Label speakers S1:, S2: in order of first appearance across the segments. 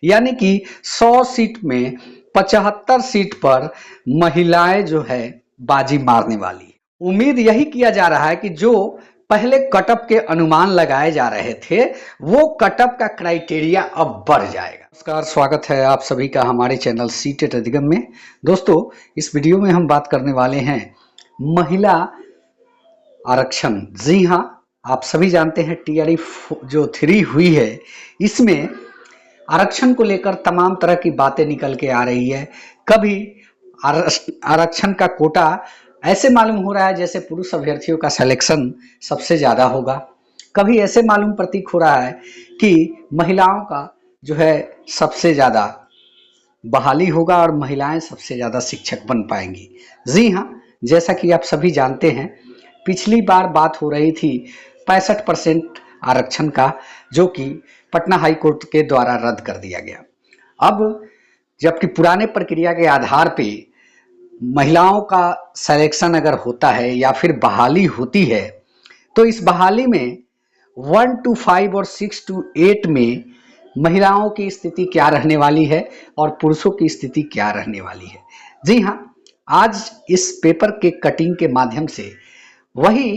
S1: यानी कि 100 सीट में 75 सीट पर महिलाएं जो है बाजी मारने वाली है। उम्मीद यही किया जा रहा है कि जो पहले कटअप के अनुमान लगाए जा रहे थे वो कटअप का क्राइटेरिया अब बढ़ जाएगा। नमस्कार, स्वागत है आप सभी का हमारे चैनल सीटेट अधिगम में। दोस्तों, इस वीडियो में हम बात करने वाले हैं महिला आरक्षण। जी हाँ, आप सभी जानते हैं टीआरई जो 3 हुई है इसमें आरक्षण को लेकर तमाम तरह की बातें निकल के आ रही है। कभी आरक्षण का कोटा ऐसे मालूम हो रहा है जैसे पुरुष अभ्यर्थियों का सिलेक्शन सबसे ज्यादा होगा, कभी ऐसे मालूम प्रतीक हो रहा है कि महिलाओं का जो है सबसे ज्यादा बहाली होगा और महिलाएं सबसे ज्यादा शिक्षक बन पाएंगी। जी हाँ, जैसा कि आप सभी जानते हैं पिछली बार बात हो रही थी 65% आरक्षण का, जो कि पटना हाई कोर्ट के द्वारा रद्द कर दिया गया। अब जबकि पुराने प्रक्रिया के आधार पे महिलाओं का सिलेक्शन अगर होता है या फिर बहाली होती है तो इस बहाली में 1 to 5 और 6 to 8 में महिलाओं की स्थिति क्या रहने वाली है और पुरुषों की स्थिति क्या रहने वाली है। जी हाँ, आज इस पेपर के कटिंग के माध्यम से वही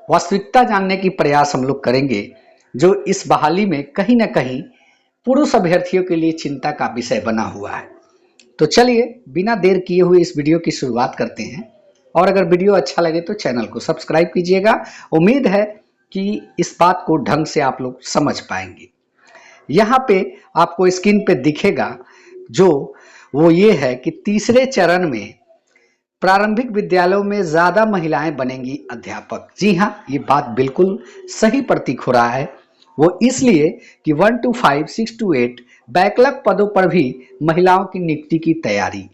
S1: वास्तविकता जानने की प्रयास हम लोग करेंगे जो इस बहाली में कहीं ना कहीं पुरुष अभ्यर्थियों के लिए चिंता का विषय बना हुआ है। तो चलिए बिना देर किए हुए इस वीडियो की शुरुआत करते हैं, और अगर वीडियो अच्छा लगे तो चैनल को सब्सक्राइब कीजिएगा। उम्मीद है कि इस बात को ढंग से आप लोग समझ पाएंगे। यहाँ पे आपको स्क्रीन पे दिखेगा जो वो ये है कि तीसरे चरण में प्रारंभिक विद्यालयों में ज्यादा महिलाएं बनेंगी अध्यापक। जी हाँ, ये बात बिल्कुल सही प्रतीक हो रहा है। वो इसलिए कि 1 to 5, 6 to 8 बैकलॉग पदों पर भी महिलाओं की नियुक्ति की तैयारी।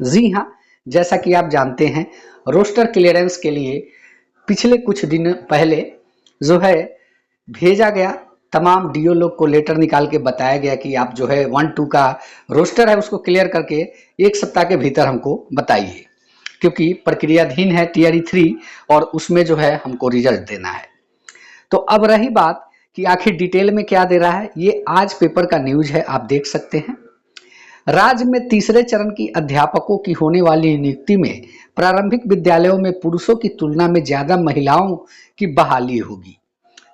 S1: जी हाँ, जैसा कि आप जानते हैं रोस्टर क्लियरेंस के लिए पिछले कुछ दिन पहले जो है भेजा गया, तमाम डीओ लोग को लेटर निकाल के बताया गया कि आप जो है 1-2 का रोस्टर है उसको क्लियर करके 1 सप्ताह के भीतर हमको बताइए, क्योंकि प्रक्रियाधीन है टीआरई 3 और उसमें जो है हमको रिजल्ट देना है। तो अब रही बात कि आखिर डिटेल में क्या दे रहा है, ये आज पेपर का न्यूज है, आप देख सकते हैं। राज्य में तीसरे चरण की अध्यापकों की होने वाली नियुक्ति में प्रारंभिक विद्यालयों में पुरुषों की तुलना में ज्यादा महिलाओं की बहाली होगी।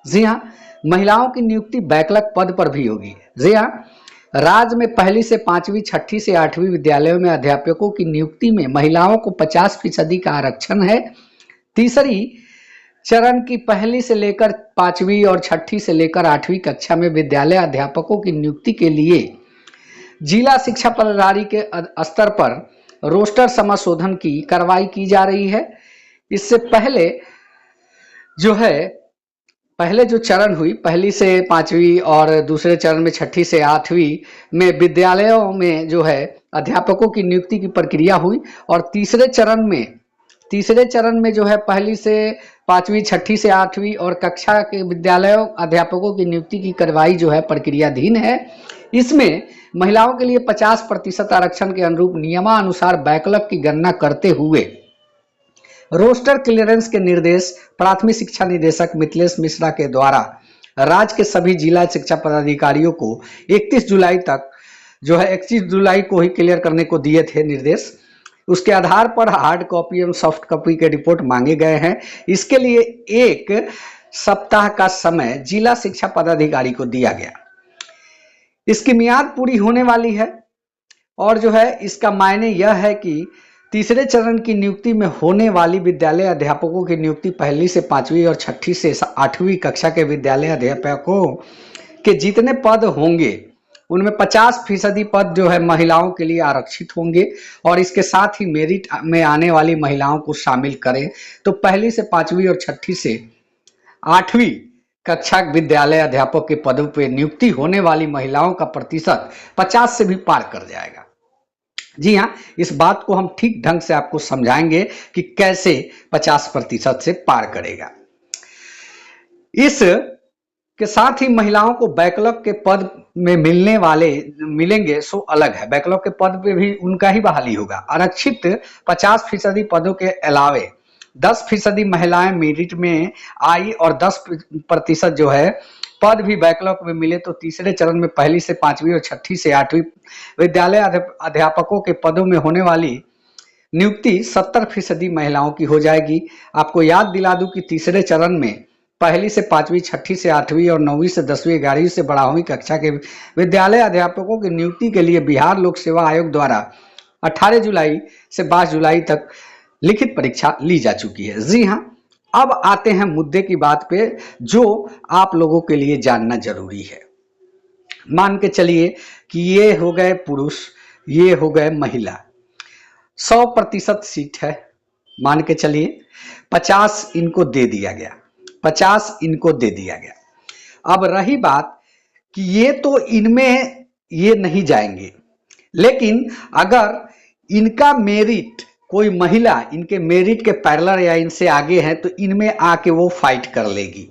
S1: जी हाँ, महिलाओं की नियुक्ति बैकलॉग पद पर भी होगी। जी हाँ, राज्य में पहली से 5वीं, 6ठी से 8वीं विद्यालयों में अध्यापकों की नियुक्ति में महिलाओं को 50% का आरक्षण है। तीसरी चरण की पहली से लेकर 5वीं और 6ठी से लेकर 8वीं कक्षा में विद्यालय अध्यापकों की नियुक्ति के लिए जिला शिक्षा पदाधिकारी के स्तर पर रोस्टर समाशोधन की कार्रवाई की जा रही है। इससे पहले जो चरण हुई पहली से 5वीं और दूसरे चरण में 6ठी से 8वीं में विद्यालयों में जो है अध्यापकों की नियुक्ति की प्रक्रिया हुई, और तीसरे चरण में जो है पहली से 5वीं, 6ठी से 8वीं और कक्षा के विद्यालयों अध्यापकों की नियुक्ति की कार्रवाई जो है प्रक्रियाधीन है। इसमें महिलाओं के लिए 50% आरक्षण के अनुरूप नियमानुसार बैकलॉग की गणना करते हुए रोस्टर क्लियरेंस के निर्देश प्राथमिक शिक्षा निदेशक मिथिलेश मिश्रा के द्वारा राज्य के सभी जिला शिक्षा पदाधिकारियों को 31 जुलाई तक जो है 31 जुलाई को ही क्लियर करने को दिए थे निर्देश। उसके आधार पर हार्ड कॉपी एवं सॉफ्ट कॉपी के रिपोर्ट मांगे गए हैं। इसके लिए 1 सप्ताह का समय जिला शिक्षा पदाधिकारी को दिया गया। इसकी मियाद पूरी होने वाली है, और जो है इसका मायने यह है कि तीसरे चरण की नियुक्ति में होने वाली विद्यालय अध्यापकों की नियुक्ति पहली से 5वीं और 6ठी से 8वीं कक्षा के विद्यालय अध्यापकों के जितने पद होंगे उनमें 50% पद जो है महिलाओं के लिए आरक्षित होंगे, और इसके साथ ही मेरिट में आने वाली महिलाओं को शामिल करें तो पहली से 5वीं और 6ठी से 8वीं कक्षा विद्यालय अध्यापक के पदों पर नियुक्ति होने वाली महिलाओं का प्रतिशत 50 से भी पार कर जाएगा। जी हाँ, इस बात को हम ठीक ढंग से आपको समझाएंगे कि कैसे 50% से पार करेगा। इस के साथ ही महिलाओं को बैकलॉग के पद में मिलेंगे सो अलग है। बैकलॉग के पद पे भी उनका ही बहाली होगा। आरक्षित 50% पदों के अलावे 10% महिलाएं मेरिट में आई और 10% जो है पद भी बैकलॉग में मिले तो तीसरे चरण में पहली से 5वीं और छठी से 8वीं विद्यालय अध्यापकों के पदों में होने वाली नियुक्ति 70% महिलाओं की हो जाएगी। आपको याद दिला दूं कि तीसरे चरण में पहली से 5वीं, छठी से 8वीं और 9वीं से 10वीं, 11वीं से 12वीं कक्षा के विद्यालय अध्यापकों की नियुक्ति के लिए बिहार लोक सेवा आयोग द्वारा 18 जुलाई से 22 जुलाई तक लिखित परीक्षा ली जा चुकी है। जी हाँ, अब आते हैं मुद्दे की बात पे जो आप लोगों के लिए जानना जरूरी है। मान के चलिए कि ये हो गए पुरुष, ये हो गए महिला, 100% सीट है, मान के चलिए 50 इनको दे दिया गया, 50 इनको दे दिया गया। अब रही बात कि ये तो इनमें ये नहीं जाएंगे, लेकिन अगर इनका मेरिट, कोई महिला इनके मेरिट के पैरेलल या इनसे आगे है तो इनमें आके वो फाइट कर लेगी।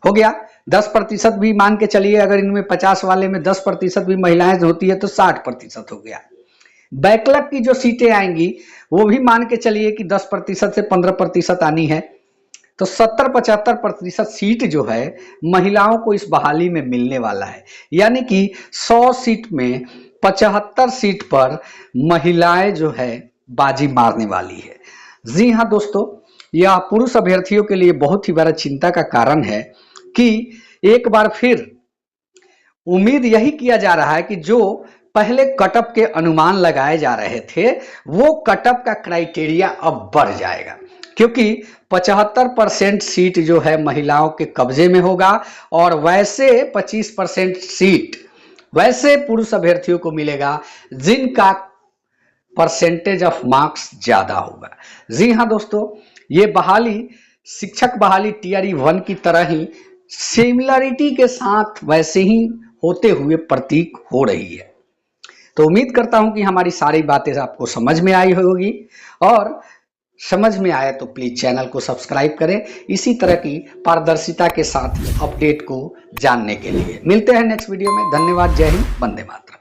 S1: हो गया 10% भी मान के चलिए, अगर इनमें 50 वाले में 10% भी महिलाएं होती है तो 60% हो गया। बैकलॉग की जो सीटें आएंगी वो भी मान के चलिए कि 10% से 15% आनी है, तो 70-75% सीट जो है महिलाओं को इस बहाली में मिलने वाला है। यानी कि 100 सीट में 75 सीट पर महिलाएं जो है बाजी मारने वाली है। जी हाँ दोस्तों, यह पुरुष अभ्यर्थियों के लिए बहुत ही बड़ा चिंता का कारण है कि एक बार फिर उम्मीद यही किया जा रहा है कि जो पहले कटअप के अनुमान लगाए जा रहे थे वो कटअप का क्राइटेरिया अब बढ़ जाएगा, क्योंकि 75% सीट जो है महिलाओं के कब्जे में होगा और वैसे 25% सीट वैसे पुरुष अभ्यर्थियों को मिलेगा जिनका परसेंटेज ऑफ मार्क्स ज्यादा होगा। जी हाँ दोस्तों, ये बहाली शिक्षक बहाली टीआरई 1 की तरह ही सिमिलरिटी के साथ वैसे ही होते हुए प्रतीक हो रही है। तो उम्मीद करता हूं कि हमारी सारी बातें आपको समझ में आई होगी, और समझ में आया तो प्लीज चैनल को सब्सक्राइब करें इसी तरह की पारदर्शिता के साथ अपडेट को जानने के लिए। मिलते हैं नेक्स्ट वीडियो में। धन्यवाद। जय हिंद। वंदे मातरम।